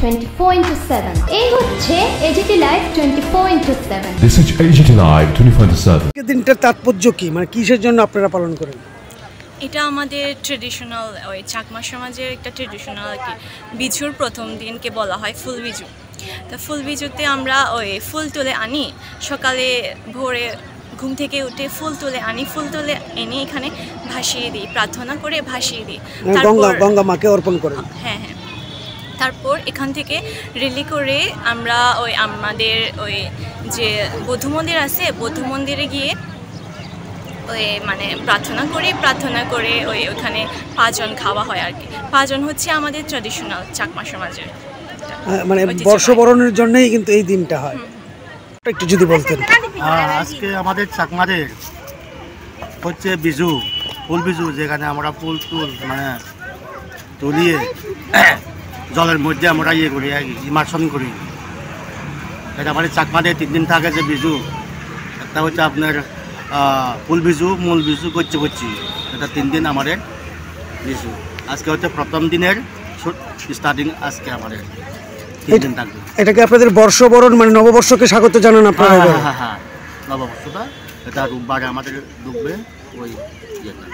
24/7 এই হচ্ছে AGT live 24/7 This is AGT Live 24/7 দিনটার তাৎপর্য কি মানে কিসের জন্য আপনারা পালন করেন? এটা আমাদের ট্রেডিশনাল ওই চাকমা সমাজের একটা ট্রেডিশনাল আর কি বিজুর প্রথম দিনকে বলা হয় ফুল বিজু। তা ফুল বিজুতে আমরা ওই ফুল তুলে আনি, সকালে ভোরে ঘুম থেকে উঠে ফুল তুলে আনি, ফুল তুলে এনে এখানে ভাসিয়ে দিই, প্রার্থনা করে ভাসিয়ে দিই, গঙ্গা মাকে অর্পণ করেন। হ্যাঁ হ্যাঁ, তারপর এখান থেকে রেলি করে আমরা ওই আমাদের ওই যে বৌদ্ধ মন্দির আছে, বৌদ্ধ মন্দিরে গিয়ে ওই মানে প্রার্থনা করে ওই ওখানে পাঁচজন খাওয়া হয় আর কি। পাঁচজন হচ্ছে আমাদের ট্র্যাডিশনাল চাকমা সমাজের মানে বর্ষবরণের জন্যই কিন্তু এই দিনটা হয়। একটু যদি বলতেন। আজকে আমাদের চাকমাদের হচ্ছে বিজু, ফুল বিজু, যেখানে আমরা ফুল মানে তুলিয়ে জলের মধ্যে আমরা ইয়ে করি ইমার্শন করি। এটা আমাদের চাকমাদের 3 দিন থাকে যে বিজু। একটা হচ্ছে আপনার ফুল বিজু, মূল বিজু, করছি এটা 3 দিন আমাদের বিজু। আজকে হচ্ছে প্রথম দিনের স্টার্টিং, আজকে আমাদের 3 দিন থাকবে। এটাকে আপনাদের বর্ষবরণ মানে নববর্ষকে স্বাগত জানান আপনারা? হ্যাঁ, নববর্ষটা এটা রোববারে আমাদের ঢুকবে ওই ইয়েটা।